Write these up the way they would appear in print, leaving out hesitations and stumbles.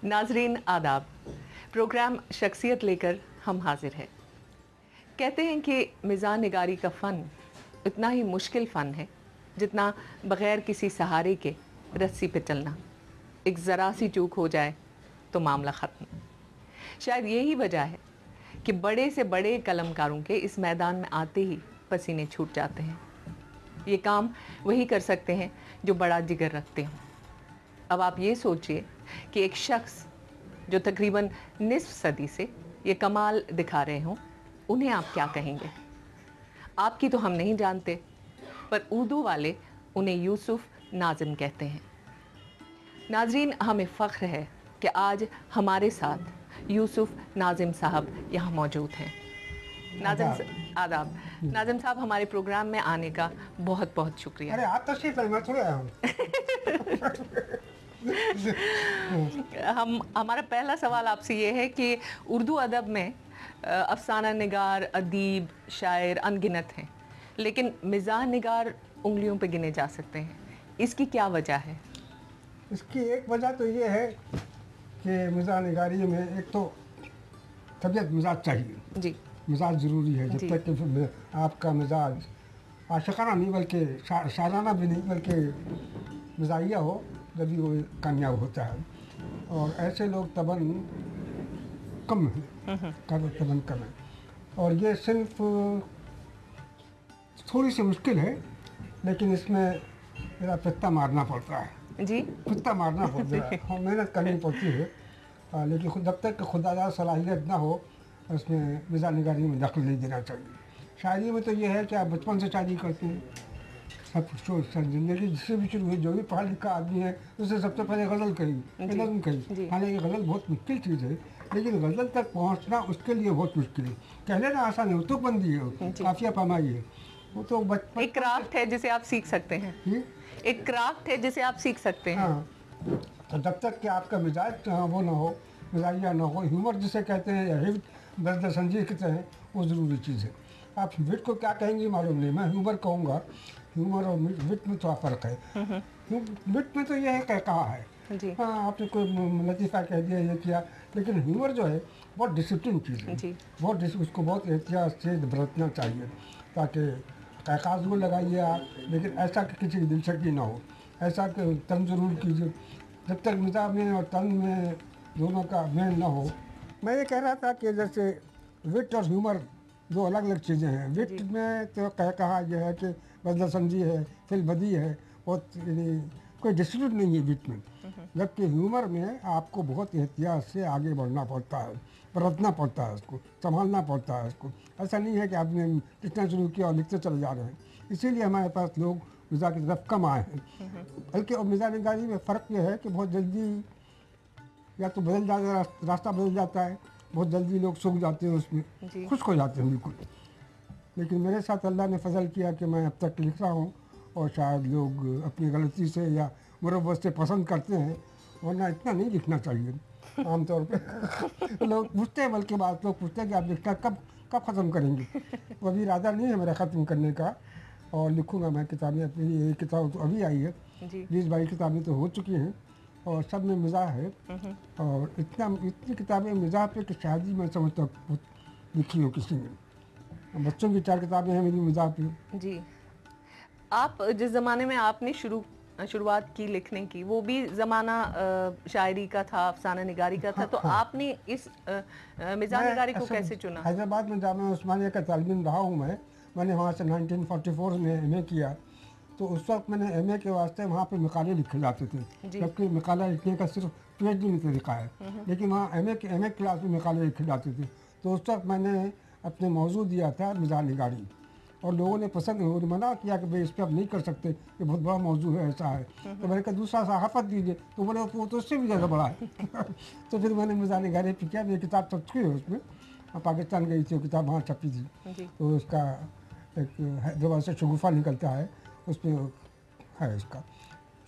नाजरीन आदाब। प्रोग्राम शख्सियत लेकर हम हाजिर हैं। कहते हैं कि मिज़ान निगारी का फ़न इतना ही मुश्किल फ़न है जितना बग़ैर किसी सहारे के रस्सी पे चलना। एक ज़रा सी चूक हो जाए तो मामला ख़त्म। शायद यही वजह है कि बड़े से बड़े कलमकारों के इस मैदान में आते ही पसीने छूट जाते हैं। ये काम वही कर सकते हैं जो बड़ा जिगर रखते हों। अब आप ये सोचिए कि एक शख्स जो तकरीबन निस्फ सदी से ये कमाल दिखा रहे हों, उन्हें आप क्या कहेंगे? आपकी तो हम नहीं जानते, पर उर्दू वाले उन्हें यूसुफ नाज़िम कहते हैं। नाज़रीन, हमें फ़ख्र है कि आज हमारे साथ यूसुफ नाज़िम साहब यहाँ मौजूद हैं। आदाब। नाज़िम साहब, हमारे प्रोग्राम में आने का बहुत बहुत शुक्रिया। अरे आप तशरीफ लाइए, मैं थोड़े आया हूँ। हमारा पहला सवाल आपसे ये है कि उर्दू अदब में अफसाना निगार, अदीब, शायर अनगिनत हैं, लेकिन मिज़ाह निगार उंगलियों पे गिने जा सकते हैं। इसकी क्या वजह है? इसकी एक वजह तो ये है कि मिज़ाह निगारी में एक तो तबीयत मिजाज चाहिए जी, मिजाज ज़रूरी है। जब तक कि आपका मिजाज आशिकाना नहीं बल्कि शायराना भी नहीं बल्कि मिजाहिया हो, जब वो कामयाब होता है। और ऐसे लोग तबन कम है, तबन कम है। और ये सिर्फ थोड़ी सी मुश्किल है, लेकिन इसमें मेरा पित्ता मारना पड़ता है जी, पित्ता मारना पड़ता है, मेहनत करनी पड़ती है। लेकिन जब तक खुदादार सलाहियत ना हो, उसमें मिज़ाह निगारी में दखल नहीं देना चाहिए। शायरी में तो ये है कि आप बचपन से शायरी करते हैं, सब ज़िंदगी जिससे भी शुरू हुई, जो भी पढ़ा लिखा आदमी है उससे सबसे पहले गज़ल कही, नज़्म कही। हालांकि गज़ल बहुत मुश्किल चीज़ है, लेकिन गज़ल तक पहुँचना उसके लिए बहुत मुश्किल है। कहने ना आसान है, तुकबंदी है, काफिया पैमाई है, वो तो बचपन एक क्राफ्ट है जिसे आप सीख सकते हैं। एक क्राफ्ट है जिसे आप सीख सकते हैं। हाँ, तो जब तक कि आपका मिजाज वो ना हो, मिजाजिया ना हो, ह्यूमर जिसे कहते हैं या हिट दर्द संजीह कहते हैं, वो ज़रूरी चीज़ है। आप विट को क्या कहेंगे मालूम नहीं, मैं ह्यूमर कहूँगा। ह्यूमर और विट में थोड़ा फ़र्क है। विट में तो ये है कहा है जी, हाँ, आपने कोई लतीफ़ा कह दिया, ये किया, लेकिन ह्यूमर जो है बहुत डिसिप्लिन चीज़ है जी, बहुत उसको बहुत एहतियात से बरतना चाहिए, ताकि कागज़ को लगाइए आप, लेकिन ऐसा कि किसी की दिलचस्पी ना हो, ऐसा कि तन ज़रूर कीजिए। जब तक मिजाज में और तन में दोनों का मेल ना हो। मैं ये कह रहा था कि जैसे विट और ह्यूमर दो अलग अलग चीज़ें हैं। विट में तो कहा यह है कि बदलसमझी है, फिलबदी है, बहुत यानी कोई डिस्प्यूट नहीं है विट में। जबकि ह्यूमर में आपको बहुत एहतियात से आगे बढ़ना पड़ता है, बरतना पड़ता है, उसको संभालना पड़ता है। उसको ऐसा नहीं है कि आपने लिखना शुरू किया और लिखते चले जा रहे हैं। इसीलिए हमारे पास लोग मिज़ाह की तरफ कम आए हैं। बल्कि और मिज़ाह निगारी में फ़र्क यह है कि बहुत जल्दी या तो बदल जाता, रास्ता बदल जाता है, बहुत जल्दी लोग सूख जाते हैं, उसमें खुश्क हो जाते हैं बिल्कुल। लेकिन मेरे साथ अल्लाह ने फजल किया कि मैं अब तक लिख रहा हूँ, और शायद लोग अपनी गलती से या मुरव्वत से पसंद करते हैं, वरना इतना नहीं लिखना चाहिए आमतौर पे। लोग पूछते हैं, बल्कि बात लोग पूछते हैं कि आप लिखना कब कब ख़त्म करेंगे। वो अभी इरादा नहीं है मेरा ख़त्म करने का, और लिखूँगा मैं किताबें। अपनी एक किताब तो अभी आई है, 20-22 किताबें तो हो चुकी हैं, और सब में मिज़ाह है। और इतनी किताबें मिज़ाह पे कि शायद ही मैं समझता लिखी हो किसी ने। बच्चों की 4 किताबें हैं मेरी मिज़ाह पे जी। आप जिस ज़माने में आपने शुरुआत की लिखने की, वो भी ज़माना शायरी का था, अफसाना निगारी का था। हाँ, तो हाँ, आपने इस मिज़ाह निगारी को कैसे चुना? हैदराबाद में जामिया उस्मानिया का तालिब रहा हूँ मैंने वहाँ से 1944 में एमए किया। तो उस वक्त मैंने एमए के वास्ते वहाँ पे मकाले लिखे जाते थे, जबकि मकाला लिखने का सिर्फ पीएचडी में तरीका है, लेकिन वहाँ एमए क्लास में मकाले लिखे जाते थे। तो उस वक्त मैंने अपने मौजू दिया था मिज़ाह निगारी, और लोगों ने पसंद मना किया कि भाई इस पर अब नहीं कर सकते, ये बहुत बड़ा मौजू है, ऐसा है। तो मैंने कहा दूसरा सहाफ़त दीजिए, तो बोले वो तो उससे भी ज़्यादा बड़ा है। तो फिर मैंने मिज़ाह निगारी पे किया। मेरी किताब छप चुकी है उसमें, पाकिस्तान गई थी वो किताब, वहाँ छपी थी। तो उसका एक हैदराबाद से शगुफ़ा निकलता है, उसमें है, इसका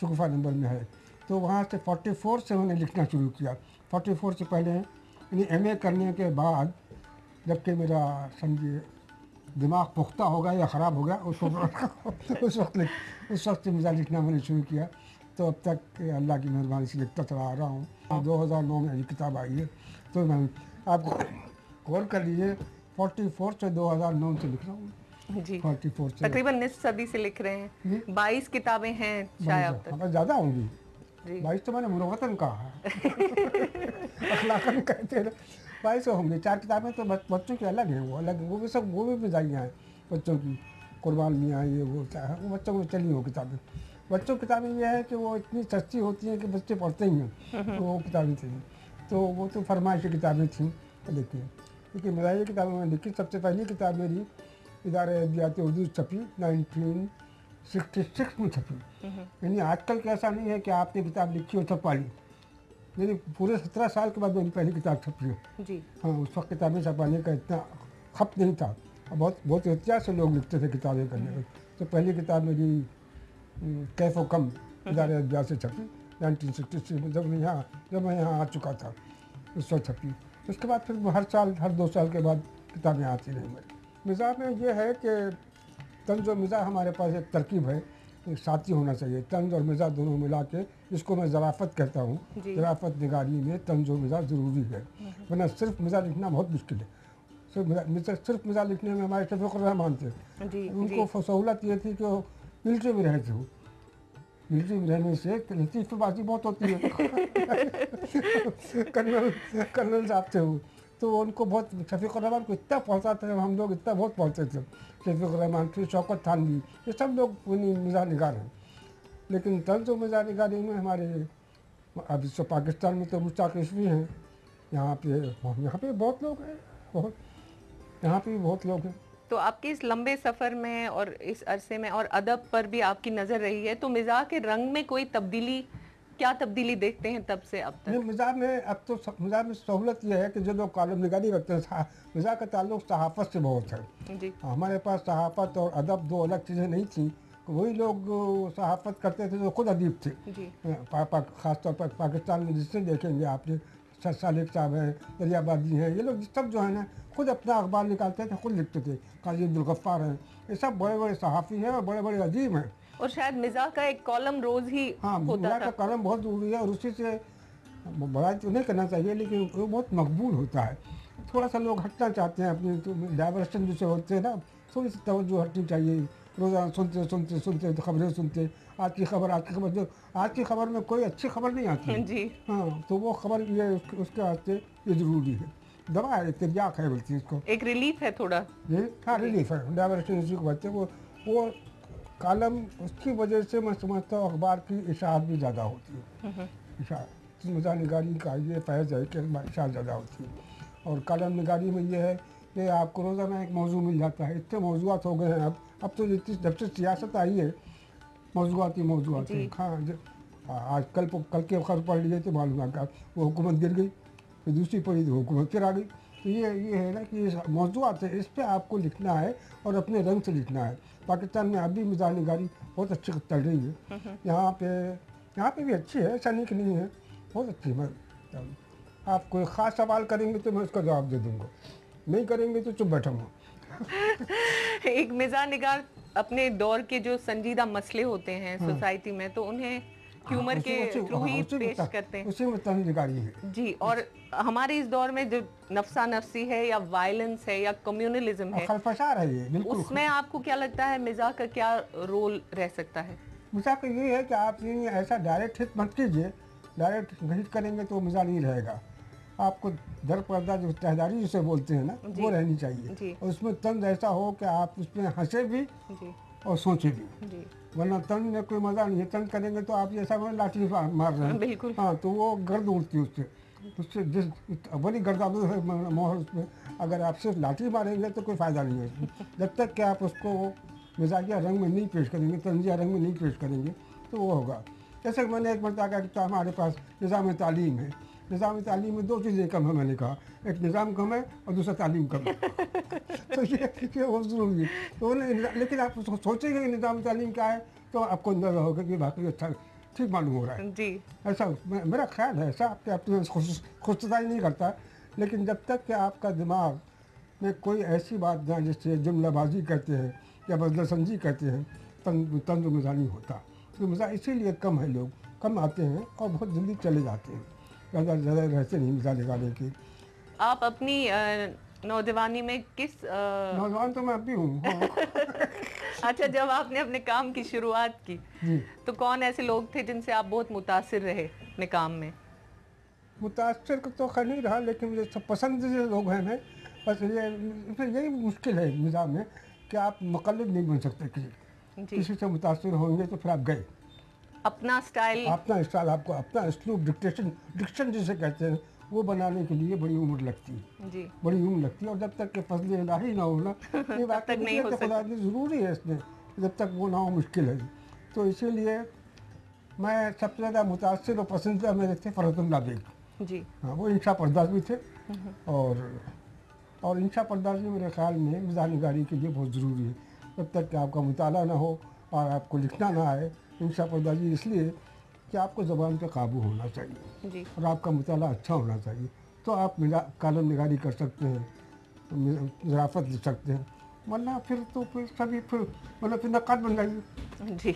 शगुफ़ा नंबर में है। तो वहाँ से 44 से मैंने लिखना शुरू किया। 44 से पहले यानी एमए करने के बाद, जबकि मेरा समझिए दिमाग पुख्ता हो गया या ख़राब हो गया, उसको उस वक्त से मिज़ाह लिखना मैंने शुरू किया। तो अब तक अल्लाह की मेहरबानी से लिखता चला आ रहा हूँ। 2009 में ये किताब आई है, तो मैं आपको गौर कर लीजिए 44 से 2009 से लिख रहा हूँ। जी 44 से तकरीबन निस्फ सदी से लिख रहे हैं। 22 किताबें हैं शायद अब तक। हमें ज़्यादा होंगी। जी 22 तो मैंने मुरवतन कहा है अखलाकन कहते हैं 22 होंगी। 4 किताबें तो बच्चों की अलग हैं, वो अलग, वो भी सब, वो भी मिजाइयाँ हैं बच्चों की, कुर्बान मियाँ ये वो बच्चों को चली हो किताबें। बच्चों की किताबें ये है कि वो इतनी सस्ती होती हैं कि बच्चे पढ़ते ही हैं, तो वो किताबें थी, तो वो तो फरमाइशी किताबें थीं। तो देखिए देखिए मज़ाहिया किताबें मैंने लिखी। सबसे पहली किताब मेरी इदारे अदबियात उर्दू छपी 1966 में छपी। यानी आजकल का ऐसा नहीं है कि आपने किताब लिखी और छपा ली, मेरी पूरे 17 साल के बाद मेरी पहली किताब छपी है। जी हाँ, उस वक्त किताबें छपाने का इतना खप नहीं था, बहुत बहुत एहतियात से लोग लिखते थे किताबें करने में। तो पहली किताब मेरी कैफ़ कम इदारे अदबियात से छपी 1966 में, जब मैं यहाँ आ चुका था उस वक्त छपी। उसके बाद फिर हर साल, हर 2 साल के बाद किताबें आती रही मेरी। मिज़ाह में ये है कि तंज़ और मिज़ाह हमारे पास एक तरकीब है, एक साथी होना चाहिए। तंज़ और मिज़ाह दोनों मिला के, जिसको मैं ज़राफ़त कहता हूँ। जी। ज़राफ़त निगारी में तंज़ और मिज़ाह ज़रूरी है, वरना सिर्फ मिज़ाह लिखना बहुत मुश्किल है। सिर्फ मिज़ाह लिखने में हमारे शफ़ीक़ुर रहमान थे, जी उनको सहूलत ये थी कि वो मिलिट्री में रहे थे। वो मिलिट्री में रहने से लतीफ़बाज़ी बहुत होती है कर्नल साहब थे वो, तो उनको बहुत, शफ़ीक़ुर रहमान को इतना पढ़ता था, हम लोग इतना बहुत पढ़ते थे। शफ़ीक़ुर रहमान थे, शौकत थानवी, ये सब लोग मिज़ाह निगार हैं। लेकिन तंज़ और मिज़ाह निगारी में हमारे अब इस पाकिस्तान में तो मुश्ताक़ रिज़वी हैं, यहाँ पे बहुत लोग हैं, बहुत, यहाँ पे भी बहुत लोग हैं। तो आपके इस लंबे सफ़र में और इस अरसे में और अदब पर भी आपकी नज़र रही है, तो मिज़ाह के रंग में कोई तब्दीली, क्या तब्दीली देखते हैं तब से अब नहीं, तक? मिज़ाह में अब तो मिज़ाह में सहूलत यह है कि जो लोग कॉलम निगारी रखते हैं, मिज़ाह का ताल्लुक़ सहाफ़त से बहुत है। जी हमारे पास सहाफ़त और अदब दो अलग चीज़ें नहीं थी। वही लोग सहाफ़त करते थे जो खुद अदीब थे। जी ख़ास तौर पर पाकिस्तान में जिससे देखेंगे आपने, सालिक साहब हैं, दरियाबादी हैं, ये लोग सब जो है ना खुद अपना अखबार निकालते थे, खुद लिखते थे। काजी अब्दुल गफ्फार हैं, ये सब बड़े बड़े सहाफ़ी हैं और बड़े बड़े अदीब हैं। और शायद मिज़ाह का एक कॉलम रोज़ ही हाँ, होता मिज़ाह का था। कलम बहुत ज़रूरी है और उसी से बड़ाई तो नहीं करना चाहिए, लेकिन वो बहुत मकबूल होता है। थोड़ा सा लोग हटना चाहते हैं अपनी, तो डाइवर्शन जिसे होते हैं ना, थोड़ी सी तवज्जो हटनी चाहिए। रोज़ाना सुनते सुनते सुनते तो खबरें सुनते, आज की खबर, जो आज की खबर में कोई अच्छी खबर नहीं आती है। जी हाँ, तो वो खबर ये उसके वास्ते ये ज़रूरी है। दवा है, तिर्याक है बोलती है इसको। एक रिलीफ है थोड़ा। ये हाँ, रिलीफ है, डाइवर्शन इसी को बोलते हैं। वो कालम, उसकी वजह से मैं समझता हूँ अखबार की इशाअत भी ज़्यादा होती है। इशाअत मिज़ाह निगारी का ये फैज़ है कि इशाअत ज़्यादा होती है। और कलम निगारी में ये है कि आपको रोज़ाना एक मौजू मिल जाता है। इतने मौजूआत हो गए हैं अब तो जितनी, जब से सियासत आई है, मौजूआत जी। हैं। हाँ, आज कल के खबर पढ़ लिए तो मालूम है कि वो हुकूमत गिर गई, फिर दूसरी पड़ी तो हुकूमत फिर आ गई। तो ये है ना कि मौजूआत है, इस पर आपको लिखना है और अपने रंग से लिखना है। पाकिस्तान में अभी मिज़ाह निगारी बहुत अच्छी चल रही है। यहाँ पे भी अच्छी है, ऐसा नहीं कि नहीं है, बहुत अच्छी है। आप कोई ख़ास सवाल करेंगे तो मैं उसका जवाब दे दूँगा, नहीं करेंगे तो चुप बैठूँगा। एक मिज़ाह निगार अपने दौर के जो संजीदा मसले होते हैं हाँ। सोसाइटी में, तो उन्हें ह्यूमर के थ्रू ही पेश करते हैं। उसी में तंज निगारी है। जी, और हमारे इस दौर में जो नफ्सा नफ्सी है या वायलेंस है या कम्युनलिज्म और है, खलफशार है ये, बिल्कुल। उसमें आपको क्या लगता है मिज़ाह का क्या रोल रह सकता है? मिज़ाह का ये है कि आप ये ऐसा डायरेक्ट हिट मत कीजिए। डायरेक्ट हिट करेंगे तो मज़ा नहीं रहेगा। आपको दर पर्दा जो तहदारी जिसे बोलते हैं ना, जी। वो रहनी चाहिए। जी और उसमें तंज ऐसा हो कि आप उसमें हंसे भी जी और सोचे भी, जी वरना तंज में कोई मज़ा नहीं है। तंज करेंगे तो आप जैसा मैं लाठी मार रहे हैं। बिल्कुल। हाँ, तो वो गर्द उड़ती है उससे जिस बड़ी गर्दानू है मोहर उसमें। अगर आप सिर्फ लाठी मारेंगे तो कोई फ़ायदा नहीं है उसमें। जब तक कि आप उसको मिजाजिया रंग में नहीं पेश करेंगे, तंजिया रंग में नहीं पेश करेंगे, तो वो होगा। जैसे कि मैंने एक मरतबा कहा कि तो हमारे पास निज़ाम तालीम है। निज़ाम तालीम में 2 चीज़ें कम है, मैंने कहा, एक निज़ाम कम है और दूसरा तालीम कम है। तो ये बहुत ज़रूरी है। तो लेकिन आप सोचेंगे कि निज़ाम तालीम क्या है, तो आपको अंदाज़ा होगा कि वाकई अच्छा ठीक मालूम हो रहा है। जी ऐसा मेरा ख्याल है, ऐसा आपके अपने खुशदाई नहीं करता। लेकिन जब तक कि आपका दिमाग में कोई ऐसी बात ना, जिससे जुमलाबाजी कहते हैं या बदलसंजी कहते हैं, तंज मिज़ा नहीं होता। तो मिज़ा इसीलिए कम है लोग, कम आते हैं और बहुत जल्दी चले जाते हैं, ज़्यादा रहते नहीं मिसाल निकालने की। आप अपनी नौजवानी में किस नौजवान तो मैं अब भी हूँ। हाँ। अच्छा, जब आपने अपने काम की शुरुआत की जी। तो कौन ऐसे लोग थे जिनसे आप बहुत मुतासिर रहे अपने काम में? मुतासर तो खैर नहीं रहा, लेकिन मुझे सब पसंद जो लोग हैं मैं, बस ये फिर यही मुश्किल है निज़ाम में कि आप मुक़ल्लिद नहीं बन सकते जी। किसी से मुतासर होंगे तो फिर आप गए। अपना स्टाइल, अपना स्टाइल, आपको अपना इसलूब, डिक्शन जिसे कहते हैं, वो बनाने के लिए बड़ी उम्र लगती है, जी, बड़ी उम्र लगती है। और जब तक कि फजल इलाही ना हो ना, ये बात तक नहीं हो खुदा ने ज़रूरी है इसमें, जब तक वो ना हो मुश्किल है। तो इसीलिए मैं सबसे ज़्यादा मुतासर और पसंदीदा मेरे थे फ़रहतुल्लाह बेग। जी। हाँ, वो इंशा पर्दाज भी थे। और इंशा पर्दाजी मेरे ख्याल में मिज़ाह निगारी के लिए बहुत ज़रूरी है। जब तक कि आपका मुताला ना हो और आपको लिखना ना आए, इंशा पर्दाजी इसलिए कि आपको ज़बान पे काबू होना चाहिए जी। और आपका मुताला अच्छा होना चाहिए, तो आप कालम निगारी कर सकते हैं, ज़राफ़त लिख सकते हैं। वरना फिर तो फिर सभी फिर मतलब फिर नक्काद बन जाइए। जी।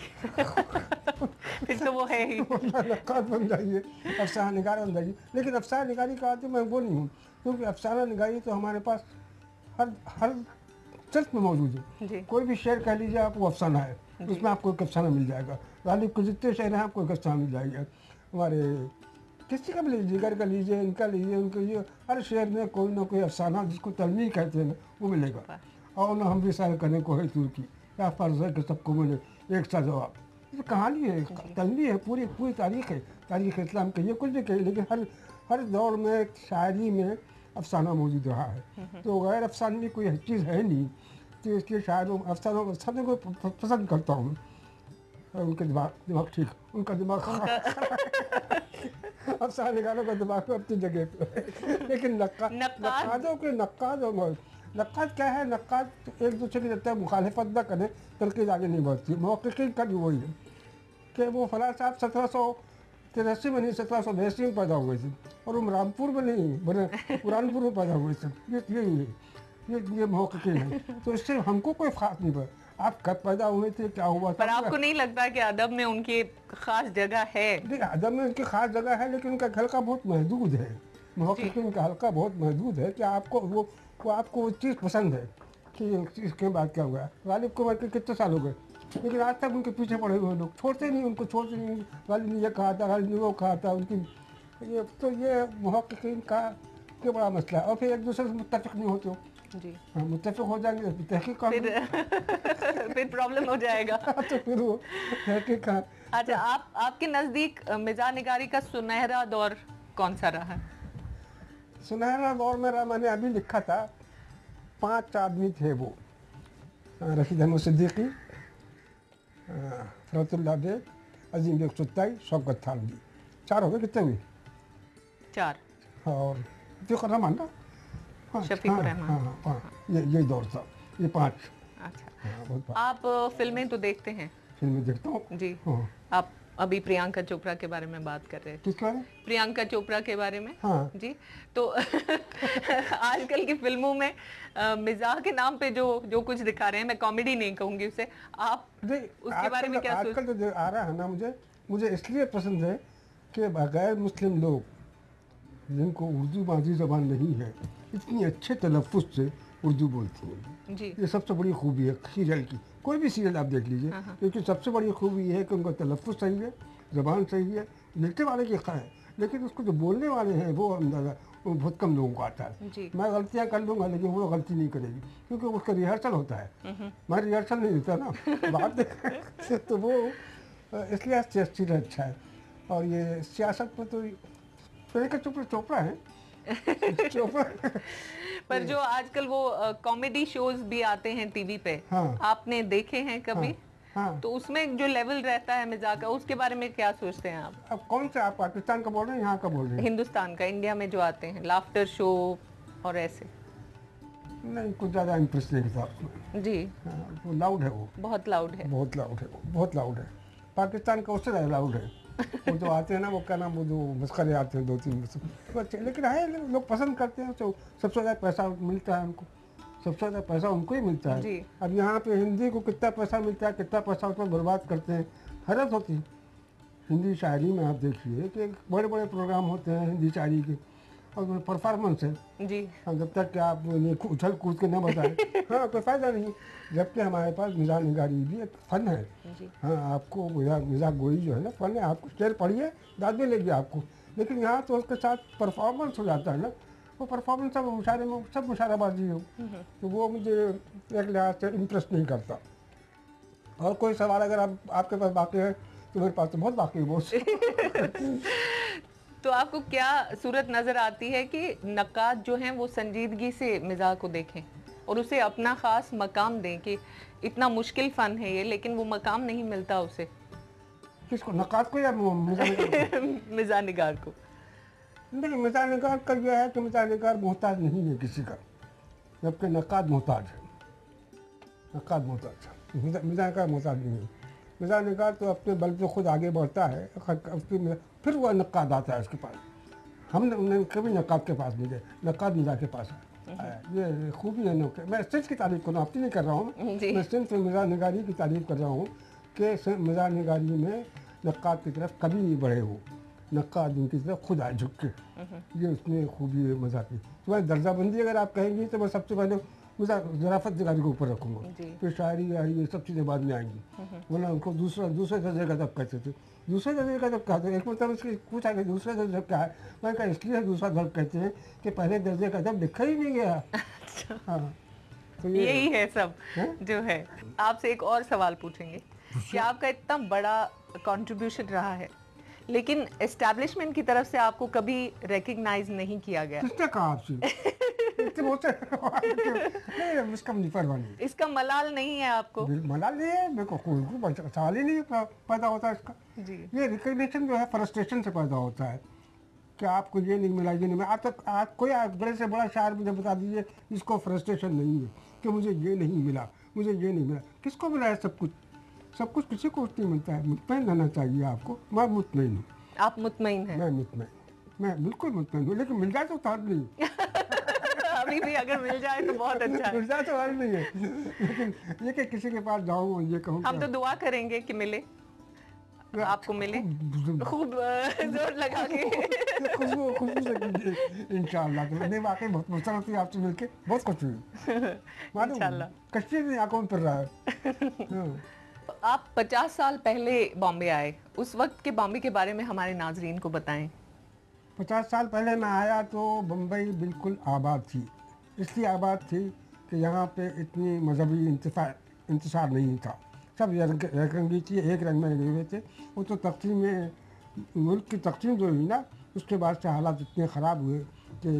फिर तो वो है ही। नक्काद बन जाइए, अफ़साना निगार बन जाइए। लेकिन अफ़साना निगारी का आदमी मैं वो नहीं हूँ, क्योंकि अफ़साना निगारी तो हमारे पास हर हर सिल्क में मौजूद है। जी। कोई भी शेर कह लीजिए आप, वो अफ़साना है, उसमें आपको एक अफ़साना मिल जाएगा। गालिब के जितने शेर हैं आपको एक अफ़साना मिल जाएगा। हमारे किसी का भी लीजिए, जिगर का लीजिए, इनका लीजिए, उनका लीजिए, हर शेर में कोई ना कोई अफ़साना जिसको तलमी कहते हैं ना, वो मिलेगा। और ना हम भी सैर करें कोई दूर की, क्या फ़र्ज़ है कि सबको मिले एक सा जवाब। ये कहानी है, तलमी है, पूरी पूरी तारीख़ है, तारीख़ इस्लाम की। ये कुछ भी कही, लेकिन हर दौर में शायरी में अफ़साना मौजूद रहा है। तो गैर अफ़सानवी कोई चीज़ है नहीं, तो इसलिए शायरों अफ़सानों को पसंद करता हूँ। और उनके दिमाग ठीक, उनका दिमाग अफ़साना निगारों का दिमाग अपनी जगह पे। लेकिन नक्काद क्या है? नक्काद एक दूसरे की जब तक मुखालिफत न करें, तनकीद आगे नहीं बढ़ती। मुहक्किकीन का भी वही है कि वो फलां साहब 1783 में नहीं, 1782 में पैदा हुए थे, और वो रामपुर में नहीं, बुरहानपुर में पैदा हुए थे। ये मुहक्किकीन है। तो इससे हमको कोई ख़ास नहीं पड़ा आप कब पैदा हुए थे, क्या हुआ था। पर आपको नहीं लगता कि अदब में उनकी एक खास जगह है? देखिए, अदब में उनकी खास जगह है, लेकिन उनका हल्का बहुत महदूद है। मुहक्किकीन का हल्का बहुत महदूद है कि आपको वो चीज़ पसंद है कि इसके बाद क्या हुआ। गालिब को मर के कितने साल हो गए, लेकिन आज तक उनके पीछे पड़े हुए लोग छोड़ते नहीं, उनको छोड़ते नहीं। गालिब ने ये कहा था, गालिब ने वो कहा था, उनकी ये मुहक्किकीन का के बड़ा मसला है। और फिर एक दूसरे से मुत्तफ़िक़ नहीं होते हो। जी। हाँ, मुत्तफ़िक़ हो जाएंगे तो तहक़ीक़ का फिर प्रॉब्लम हो जाएगा। तो फिर वो तहक़ीक़ का। अच्छा, आपके नज़दीक मिज़ाह निगारी का सुनहरा दौर कौन सा रहा? सुनहरा दौर मेरा, मैंने अभी लिखा था, 5 आदमी थे वो, रशीद अहमद सिद्दीकी, फ़रहतुल्लाह बेग, अज़ीम बेग सुत्ताई, शौकत थानवी। 4 हो गए, कितने हुए? 4। और शफ़ीक़ुर रहमान ना? हाँ, शफ़ीक़ुर रहमान। हाँ, यही दौर था, ये 5। अच्छा। आप फिल्में तो देखते हैं? फिल्में देखता हूँ जी। हाँ। आप अभी प्रियंका चोपड़ा के बारे में बात कर रहे थे। किस बारे में? प्रियंका चोपड़ा के बारे में। हाँ जी। तो आजकल की फिल्मों में मिजाह के नाम पे जो कुछ दिखा रहे हैं, मैं कॉमेडी नहीं कहूँगी उसे, आप उसके बारे में क्या सोचते हैं? आजकल तो आ रहा है ना, मुझे इसलिए पसंद है कि गैर मुस्लिम लोग जिनको उर्दू मादरी ज़बान नहीं है, इतनी अच्छे तलफ़्फ़ुज़ से उर्दू बोलती हैं जी। ये सबसे बड़ी खूबी है सीरियल की। कोई भी सीरियल आप देख लीजिए, क्योंकि सबसे बड़ी खूबी ये है कि उनका तलफ़्फ़ुज़ सही है, ज़बान सही है, लिखने वाले की खैर है, लेकिन उसको जो बोलने वाले हैं वो अंदाज़ा वो बहुत कम लोगों को आता है। जी। मैं गलतियाँ कर लूँगा, लेकिन वो गलती नहीं करेगी, क्योंकि उसका रिहर्सल होता है। मैं रिहर्सल नहीं देता ना, बात देख तो वो इसलिए सीरियल अच्छा है। और ये सियासत में तो प्रियंका चोपड़ा है। चोपड़ा पर जो आजकल वो कॉमेडी शोज भी आते हैं टीवी पे, हाँ। आपने देखे हैं कभी? हाँ। तो उसमें जो लेवल रहता है मिजाज का, उसके बारे में क्या सोचते हैं आप? अब कौन सा, आप पाकिस्तान का बोल रहे हैं, यहाँ का बोल रहे हैं? हिंदुस्तान का, इंडिया में जो आते हैं लाफ्टर शो और ऐसे। नहीं, कुछ ज़्यादा इंटरेस्ट नहीं था उसमें। जी। वो लाउड है, वो बहुत लाउड है। बहुत लाउड है, वो बहुत लाउड है। पाकिस्तान का उससे ज़्यादा लाउड है। वो जो आते हैं ना, वो क्या नाम, वो जो मस्खरे आते हैं 2-3 बच्चे, लेकिन है लोग पसंद करते हैं, तो सबसे ज़्यादा पैसा मिलता है उनको, सबसे ज़्यादा पैसा उनको ही मिलता है। जी। अब यहाँ पे हिंदी को कितना पैसा मिलता है, कितना पैसा उसमें बर्बाद करते हैं, हैरत होती है। हिंदी शायरी में आप देखिए कि बड़े बड़े प्रोग्राम होते हैं हिंदी शायरी के, और उसमें परफॉर्मेंस है जी। हाँ, जब तक कि आप ये उछल कूद के न बताएं हाँ कोई फ़ायदा नहीं। जबकि हमारे पास मिज़ाह निगारी भी एक फ़न है। जी। हाँ, आपको मिज़ाह गोई जो है ना फ़न है, आपको शेर पढ़िए दाद भी लेगी आपको, लेकिन यहाँ तो उसके साथ परफॉर्मेंस हो जाता है ना, वो परफॉर्मेंस सब मुशायरे में सब मुशायराबाजी हो, तो वो मुझे एक लिहाज से इंटरेस्ट नहीं करता। और कोई सवाल अगर आपके पास बाकी है तो मेरे पास तो बहुत बाकी है बहुत तो आपको क्या सूरत नज़र आती है कि नक्काद जो हैं वो संजीदगी से मिज़ाह को देखें और उसे अपना ख़ास मकाम दें कि इतना मुश्किल फ़न है ये, लेकिन वो मकाम नहीं मिलता उसे? किसको, नक्काद को या मिज़ाह निगार को? मिज़ाह निगार को। नहीं, मिज़ाह निगार का यह है कि मिज़ाह निगार मोहताज नहीं है किसी का, जबकि नक्काद मोहताज है। नक्काद मोहताज है, मिज़ाह निगार मोहताज नहीं है। मिज़ाह निगार तो अपने बल पे खुद आगे बढ़ता है, उसकी फिर वह नक्काद आता है उसके पास। हमने कभी नक्काद के पास नहीं गए, नक्काद मिज़ाह के पास है। ये खूबी है नौके। मैं सिंध की तारीफ कर रहा हूँ, आपकी नहीं कर रहा हूँ, मैं सिंध से मिज़ाह निगारी की तारीफ कर रहा हूँ कि मिज़ाह निगारी में नक्काद की तरफ कभी नहीं बढ़े हो, नक्काद उनकी तरफ खुद आए झुक के, ये उसमें खूबी है मज़ाह की। तुम्हारी दर्जाबंदी अगर आप कहेंगी तो मैं सबसे पहले ज़राफ़त निगारी को ऊपर रखूँगा, फिर शायरी यारी ये सब चीज़ें बाद में आएंगी। वरना उनको दूसरे दर्जे का अदब कहते थे। दूसरे दर्जे का अदब कहते हैं, एक मतलब उसकी पूछा कि दूसरे दर्जे क्या है, मैंने कहा इसलिए दूसरा अदब कहते हैं कि पहले दर्जे का अदब लिखा ही नहीं गया। हाँ, तो यही है सब है? जो है। आपसे एक और सवाल पूछेंगे कि आपका इतना बड़ा कंट्रीब्यूशन रहा है, लेकिन एस्टैब्लिशमेंट की तरफ से आपको कभी रिकग्नाइज नहीं किया गया। किसने कहा आपसे? नहीं, इसका मुझे परवाह नहीं। इसका मलाल नहीं है आपको? मलाल नहीं है, मेरे को कोई सवाल ही नहीं पैदा होता इसका। जी। ये रिकग्निशन जो है फ्रस्ट्रेशन से पैदा होता है कि आपको ये नहीं मिला, ये नहीं मिला। आप कोई बड़े से बड़ा शायर मुझे बता दीजिए इसको फ्रस्ट्रेशन नहीं है कि मुझे ये नहीं मिला, मुझे ये नहीं मिला। किसको मिला है सब कुछ? सब कुछ किसी को नहीं मिलता है। मुतमईन रहना चाहिए आपको। मैं मुतमईन हूँ। आप मुतमईन हैं? मैं मुतमईन, मैं बिल्कुल मुतमईन हूँ, लेकिन मिल जाए तो तार नहीं। अभी भी अगर मिल जाए तो बहुत अच्छा है। मिल जाए तो हाल नहीं है, लेकिन ये कि किसी के पास जाऊँ और ये कहूँ हम तो दुआ करेंगे कि मिले, आपको मिले, खूब जोर लगा के। खुशबू से कीजिए इंशाअल्लाह। तो नहीं, वाकई बहुत मुस्कुराहट हुई आपसे मिलके, बहुत खुश हुई। मालूम कश्मीर में आंखों में फिर रहा है। आप 50 साल पहले बॉम्बे आए, उस वक्त के बॉम्बे के बारे में हमारे नाजरीन को बताएं। 50 साल पहले मैं आया तो बम्बई बिल्कुल आबाद थी। इसलिए आबाद थी कि यहाँ पे इतनी मजहबी इंतशार नहीं था। सब एक रंगी थी, एक रंग में लगे हुए थे। वो तो तकसीम में, मुल्क की तकसीम जो हुई ना, उसके बाद से हालात इतने ख़राब हुए कि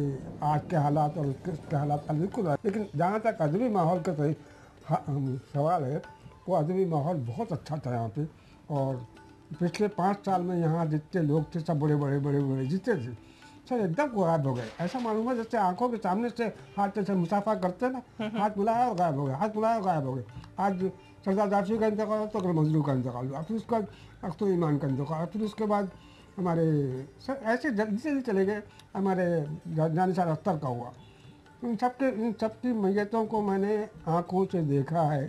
आज के हालात और उसके हालात बिल्कुल। लेकिन जहाँ तक अदबी माहौल का सवाल है, वो अदबी माहौल बहुत अच्छा था यहाँ पे। और पिछले 5 साल में यहाँ जितने लोग थे सब बड़े जितने थे सब एकदम गायब हो गए। ऐसा मालूम है जैसे आंखों के सामने से हाथ से मुसाफा करते ना, हाथ मिलाया और गायब हो गए, हाथ मिलाया और गायब हो गए। आज सरदार जाफरी का इंतकाल हो तो अगर मजरू का इंतकाल हुआ, फिर उसका अख्तर ईमान का इंतकाल, फिर उसके बाद हमारे सर ऐसे जल्दी से चले गए। हमारे जानिसार अख्तर का हुआ। इन सब की मैयतों को मैंने आँखों से देखा है,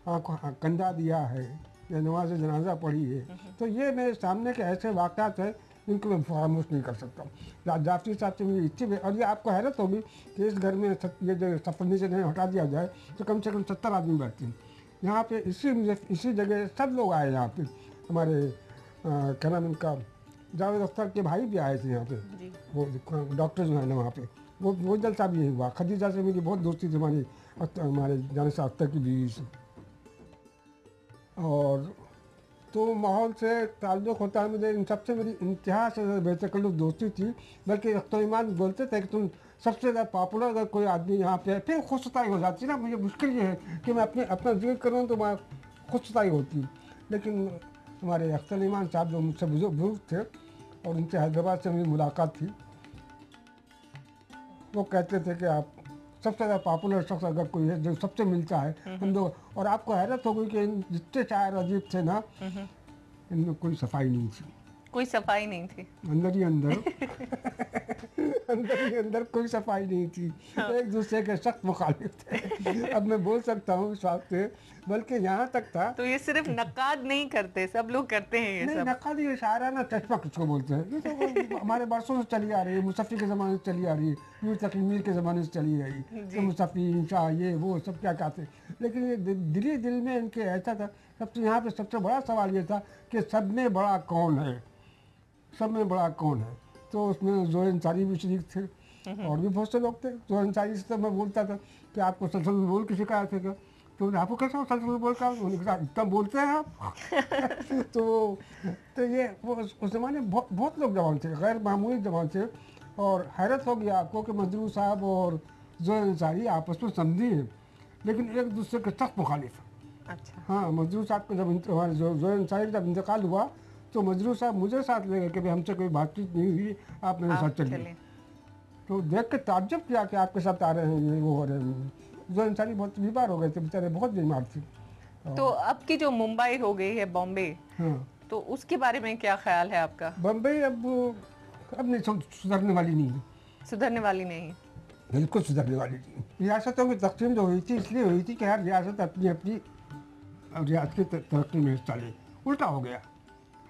आँखों कंधा दिया है या नमाज जनाजा पढ़ी है। तो ये मेरे सामने के ऐसे वाक़यात हैं जिनको मैं फरामोश नहीं कर सकता। जाफरी साहब से मेरी इच्छा, और ये आपको हैरत होगी कि इस घर में ये जो सफरनी से हटा दिया जाए तो कम से कम 70 आदमी बैठते हैं यहाँ पे। इसी जगह सब लोग आए यहाँ पे। हमारे क्या नाम इनका, जावेद अख्तर के भाई भी आए थे यहाँ पे, वो डॉक्टर जो है ना वहाँ पे, वो जलसा भी यही हुआ। खदीजा से मेरी बहुत दोस्ती थी, हमारे जानिसार अख्तर की बीवी से। और तो माहौल से ताल्लुक़ होता है मुझे। इन सबसे मेरी इंतहा से बेतकल्लुफ़ दोस्ती थी। बल्कि अख्तर ईमान बोलते थे कि तुम सबसे ज़्यादा पॉपुलर अगर कोई आदमी यहाँ पे है, फिर खुशताई हो जाती ना। मुझे मुश्किल ये है कि मैं अपना जिक्र करूँ तो मैं खुशताई होती। लेकिन हमारे अख्तर ईमान साहब जो मुझसे बुजुर्ग थे और उनसे हैदराबाद से मेरी मुलाकात थी, वो कहते थे कि आप सबसे ज़्यादा पॉपुलर शख्स अगर कोई है जो सबसे मिलता है हम लोग। और आपको हैरत हो गई कि जितने शायर अजीब थे ना, इनमें कोई सफाई नहीं थी। कोई सफाई नहीं थी अंदर ही अंदर अंदर ही अंदर कोई सफाई नहीं थी। एक दूसरे के सख्त मुखालिफ थे। अब मैं बोल सकता हूँ इस बात से बल्कि यहाँ तक था। तो ये सिर्फ नक्काद नहीं करते, सब लोग करते हैं ये नहीं, सब। नक्कादी ये शायराना चश्मा किसको बोलते हैं, ये तो हमारे बरसों से चली आ रही है, मुसफ़ी के ज़माने से चली आ रही है, मीर तकी मीर के ज़माने से चली आ रही है कि मुसफ़ी इंशा ये वो सब क्या कहते हैं। लेकिन ये दिल में इनके ऐसा था। सबसे यहाँ पे सबसे बड़ा सवाल ये था कि सब में बड़ा कौन है, सब में बड़ा कौन है। तो उसमें ज़ोहर अंसारी भी शरीक थे और भी बहुत से लोग थे। ज़ोहर अंसारी से तो मैं बोलता था कि आपको सलसल बोल की शिकायत है क्या, तो आपको कैसा सलसल बोल का, उन्होंने कहा इतना बोलते हैं आप। तो ये वो उस ज़माने में बहुत लोग जवान थे, गैर मामूली जवान थे। और हैरत होगी आपको कि मजरू साहब और ज़ोहर अंसारी आपस में समझी हैं, लेकिन एक दूसरे के सख्त मुखालिफ। अच्छा। हाँ, मजरू साहब का जब हमारे ज़ोहर अंसारी जब इंतकाल हुआ तो मजरू साहब मुझे साथ ले गए कि भाई हमसे कोई बातचीत नहीं हुई, आप मेरे साथ चलिए। तो देख के ताज्जुब किया कि आपके साथ आ रहे हैं, ये वो हो रहे हैं। ज़ोहर अंसारी बहुत बीमार हो गए थे बेचारे, बहुत बीमार थे। तो अब की जो मुंबई हो गई है, बॉम्बे, हाँ, तो उसके बारे में क्या ख्याल है आपका? बम्बई अब नहीं सुधरने वाली नहीं है, सुधरने वाली नहीं? बिल्कुल सुधरने वाली नहीं। रियासतों की तकसीम जो हुई थी इसलिए हुई थी कि हर रियासत अपनी अपनी रियासत की तरक्की में हिस्सा ले। उल्टा हो गया,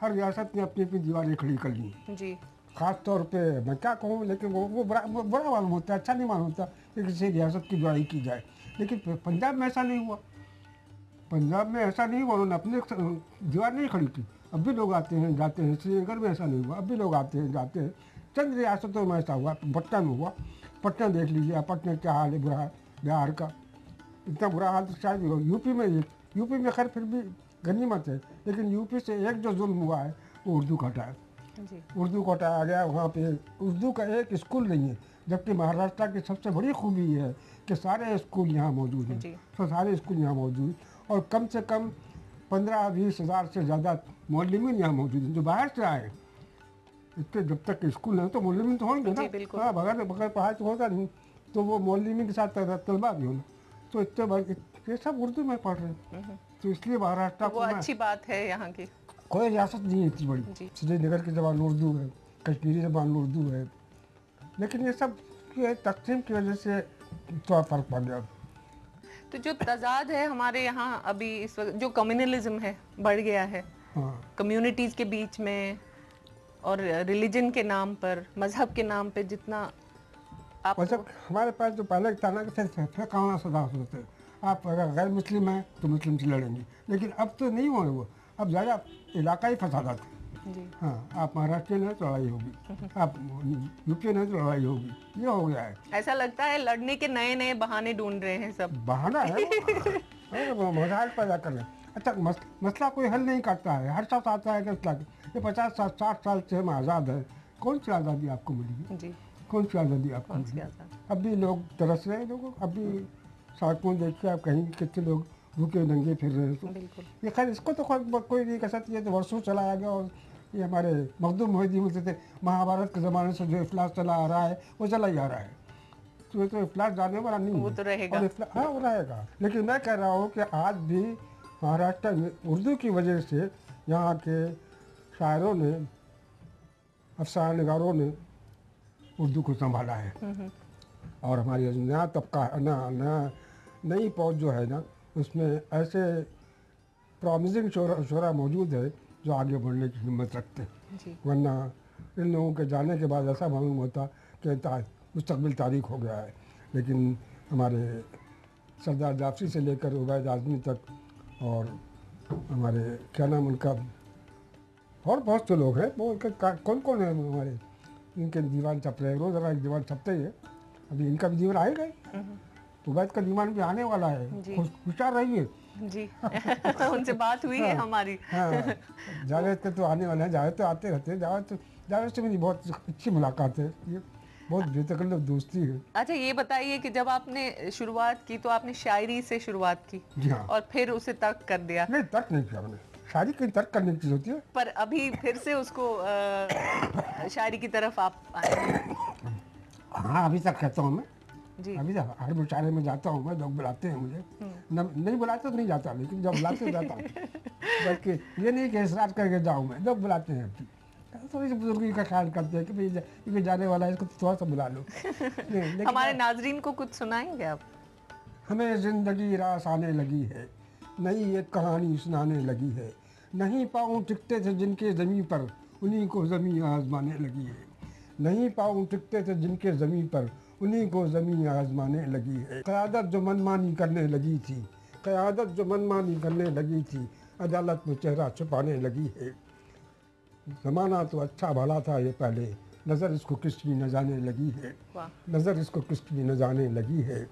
हर रियासत ने अपनी अपनी दीवारें खड़ी कर ली जी। ख़ास तौर पे मैं क्या कहूँ, लेकिन वो बड़ा मालूम होता है, अच्छा नहीं मालूम होता कि किसी रियासत की जुड़ाई की जाए। लेकिन पंजाब में ऐसा नहीं हुआ, पंजाब में ऐसा नहीं हुआ, उन्होंने अपने दीवार नहीं खड़ी की। अब भी लोग आते हैं जाते हैं, श्रीनगर में ऐसा नहीं हुआ, अब भी लोग आते हैं जाते हैं। चंद रियासतों में ऐसा हुआ, पटना में हुआ। पटना देख लीजिए, पटना क्या हाल है, बुरा है बिहार का, इतना बुरा हाल तो शायद भी हो। यूपी में खैर फिर भी गनीमत है, लेकिन यूपी से एक जो जुल्म हुआ है वो उर्दू का हटाया। उर्दू को हटाया गया, वहाँ पे उर्दू का एक स्कूल नहीं है, जबकि महाराष्ट्र की सबसे बड़ी खूबी ये है कि सारे स्कूल यहाँ मौजूद हैं। तो सारे स्कूल यहाँ मौजूद हैं और कम से कम 15-20 हज़ार से ज़्यादा मुअल्लिमीन यहाँ मौजूद हैं जो बाहर से आए। इसके जब तक स्कूल है तो मुअल्लिमीन तो होंगे ना, हाँ, बगैर पढ़ाई तो होगा नहीं, तो वो मुअल्लिमीन के साथ तलबा भी होना। तो इतने बार ये सब उर्दू में पढ़ रहे हैं, तो इसलिए महाराष्ट्र वो अच्छी बात है यहाँ की। कोई रियासत नहीं है इतनी बड़ी, श्रीनगर की ज़बान उर्दू है, कश्मीरी ज़बान उर्दू है, लेकिन ये सब ये तकसीम की वजह से थोड़ा फ़र्क पड़ गया। तो जो तजाद है हमारे यहाँ अभी इस वक्त, जो कम्युनलिज्म है बढ़ गया है, हाँ, कम्युनिटीज़ के बीच में और रिलीजन के नाम पर, मजहब के नाम पे जितना आप वैसे हमारे पास जो पहले था ना कि फिर कहाँ सदा होते, आप अगर गैर मुस्लिम हैं तो मुस्लिम से लड़ेंगे, लेकिन अब तो नहीं हुए वो, अब ज़्यादा इलाकाई फसादात हैं। हाँ, आप महाराष्ट्र हैं तो लड़ाई होगी, आप यूपी हैं तो लड़ाई होगी, ये हो गया है। ऐसा लगता है लड़ने के नए नए बहाने ढूंढ रहे हैं सब। बहाना है वो मजाक पैदा कर रहे हैं। अच्छा, मसला कोई हल नहीं करता है, हर शख्स आता है कि ये 50-60 साल से हम आज़ाद हैं, कौन सी आज़ादी आपको मिली है? कौन सी आज़ादी आपको मिली? अब भी लोग तरस रहे हैं, लोगों अब भी सड़कों देखिए आप, कहीं कितने लोग भूखे नंगे फिर रहे हैं। तो ये खैर इसको तो कोई नहीं कह सकती है, तो वर्षों चला आ गया। और ये हमारे मखदूम मोहिउद्दीन बोलते थे महाभारत के ज़माने से जो इफ्लास चला आ रहा है वो चला ही आ रहा है, तो ये तो इफ्लास जाने वाला नहीं है, वो तो रहेगा। हाँ, वो रहेगा। लेकिन मैं कह रहा हूँ कि आज भी महाराष्ट्र में उर्दू की वजह से यहाँ के शायरों ने, अफसाना निगारों ने उर्दू को संभाला है। और हमारी नया तबका नई पौध जो है ना, उसमें ऐसे प्रॉमिसिंग शोरा मौजूद है जो आगे बढ़ने की हिम्मत रखते हैं। वरना इन लोगों के जाने के बाद ऐसा मालूम होता कि मुस्तकबिल तारीख हो गया है। लेकिन हमारे सरदार जाफरी से लेकर उबैद आज़मी तक और हमारे क्या नाम उनका, और बहुत से लोग हैं, वो कौन कौन है हमारे, इनके दीवान छप रहे हैं, रोज़ एक दीवान छपते ही है। अभी इनका भी दीवान आएगा ही, उबैद का दीवान भी आने वाला है, होशियार रहिए जी। उनसे बात हुई है हमारी। हाँ, जावेद के तो आने वाले हैं, जावेद तो आते रहते हैं, जावेद से मेरी बहुत अच्छी मुलाकात है, ये बहुत बेतकल्लफ दोस्ती है। अच्छा, ये बताइए कि जब आपने शुरुआत की तो आपने शायरी से शुरुआत की? जी हाँ। और फिर उसे तर्क कर दिया? नहीं, तर्क नहीं किया मैंने, शायरी की तर्क करने की चीज़ होती है। पर अभी फिर से उसको शायरी की तरफ आप आए? हाँ, अभी तक कहता हूँ मैं जी। अभी तक हर मुशायरे में जाता हूँ मैं, लोग बुलाते हैं मुझे, नहीं बुलाते तो नहीं जाता, लेकिन जब बुलाते जाता हूँ। बल्कि ये नहीं कि इसरार करके जाऊँ मैं, लोग बुलाते हैं, थोड़ी सी बुजुर्गी का ख्याल करते हैं कि भाई ये जाने वाला है, इसको थोड़ा सा बुला लो। हमारे नाजरीन को कुछ सुनाएंगे आप? हमें जिंदगी रास आने लगी है, नई एक कहानी सुनाने लगी है। नहीं पाँव टिकते थे जिनके ज़मीं पर, उन्हीं को ज़मीं आजमाने लगी है। नहीं पाँव टिकते थे जिनके ज़मीं पर, उन्हीं को ज़मीं आजमाने लगी है। क़यादत जो मनमानी करने लगी थी, क़यादत जो मनमानी करने लगी थी, अदालत में चेहरा छुपाने लगी है। ज़माना तो अच्छा भला था ये पहले, नज़र इसको किसकी न जाने लगी है। नज़र इसको किसकी न जाने लगी है।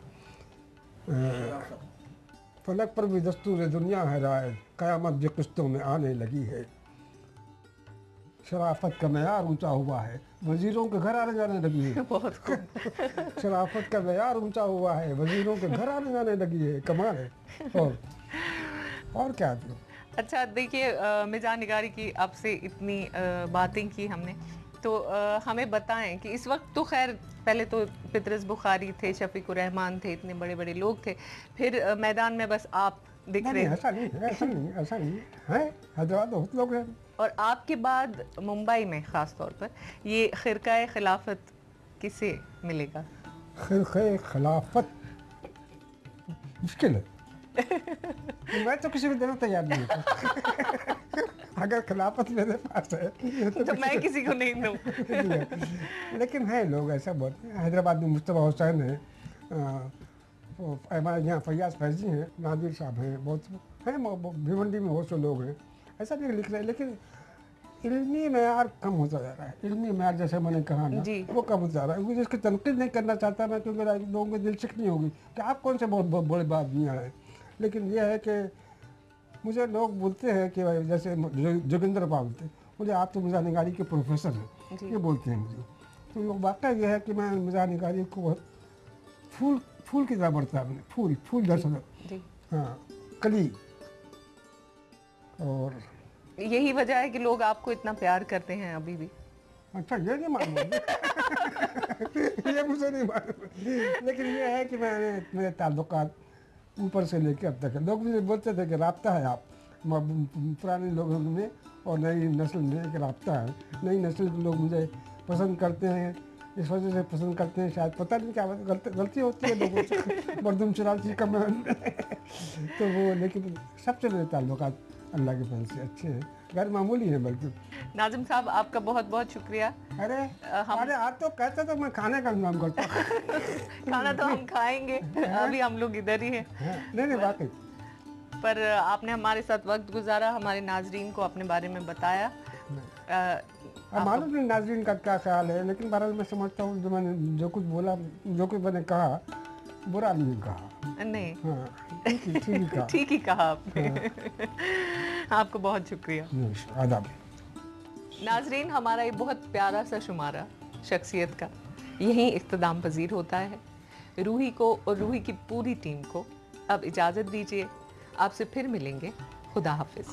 फलक पर भी दस्तूर दुनिया है राय, क़यामत भी किस्तों में आने लगी है। शराफत का मयार ऊंचा हुआ है, वजीरों के घर आने जाने लगी है। बहुत खूब। शराफत का मयार ऊंचा हुआ है, वजीरों के घर आने जाने लगी है। कमाल है। और क्या है? अच्छा देखिए, मिजान निगारी की आपसे इतनी बातें की हमने, तो हमें बताएं कि इस वक्त तो खैर पहले तो पितरस बुखारी थे, शफीकुर रहमान थे, इतने बड़े बड़े लोग थे, फिर मैदान में बस आप दिख रहे हैं। ऐसा नहीं है, ऐसा नहीं है, ऐसा नहीं है। हैदराबाद बहुत लोग हैं। और आपके बाद मुंबई में ख़ास तौर पर ये खिरकाए खिलाफत किसे मिलेगा? खिरकाए खिलाफत मुश्किल है। मैं तो किसी को देना तैयार नहीं हूँ। अगर खिलाफत मेरे पास है तो मैं किसी को नहीं दूँ। लेकिन है लोग ऐसा बहुत। हैदराबाद में मुस्तफा हुसैन है, हमारे यहाँ फैयाज फैजी हैं, नादिर साहब हैं, बहुत हैं। भिवंडी में बहुत से लोग हैं। ऐसा नहीं लिख रहे, लेकिन इल्मी मेयार कम होता जा रहा है। इल्मी मेयार जैसे मैंने कहा ना, वो कम होता जा रहा है। इसकी तनकीद नहीं करना चाहता मैं, क्योंकि लोगों को दिलचस्पी नहीं होगी कि आप कौन से बहुत बड़े आदमियाँ हैं। लेकिन यह है कि मुझे लोग बोलते हैं कि भाई, जैसे जोगिंदर पाल बोलते, मुझे आप तो मिजान निगारी के प्रोफेसर हैं, ये बोलते हैं मुझे। तो वाक़या यह है कि मैं मिजान निगारी को बहुत फूल की तरह बढ़ता है। मैंने फूल जैसा, हाँ, कली। और यही वजह है कि लोग आपको इतना प्यार करते हैं अभी भी। अच्छा, ये नहीं मालूम। ये मुझे नहीं मालूम, लेकिन ये है कि मेरे ताल्लुकात ऊपर से लेकर अब तक। लोग मुझे बोलते थे कि राब्ता है आप, पुराने लोगों में और नई नस्ल में एक राब्ता है। नई नस्ल के लोग मुझे पसंद करते हैं, इस वजह से पसंद करते हैं, शायद पता नहीं क्या गलती होती है लोगों से, मरदूम चुरासी का मैं। तो वो, लेकिन सबसे मेरे ताल्लुकात अल्लाह के फजल से अच्छे हैं, गैर मामूली हैं बल्कि। नाजिम साहब, आपका बहुत बहुत शुक्रिया। अरे हमारे हाथ तो कहते तो मैं खाने का इंतजाम करता। खाना तो हम खाएंगे, अभी हम लोग इधर ही हैं। नहीं वाकई। पर आपने हमारे साथ वक्त गुजारा, हमारे नाजरीन को अपने बारे में बताया। मालूम नहीं नाजरीन का क्या ख्याल है, लेकिन बहरहाल मैं समझता हूँ जो कुछ बोला, जो कुछ मैंने कहा, बुरा नहीं कहा। नहीं, हाँ, ठीक ही कहा आपने। आपको बहुत शुक्रिया। आदाब। नाजरीन, हमारा ये बहुत प्यारा सा शुमारा शख्सियत का यहीं इख्तिताम पजीर होता है। रूही को और रूही की पूरी टीम को अब इजाज़त दीजिए, आपसे फिर मिलेंगे। खुदा हाफिज़।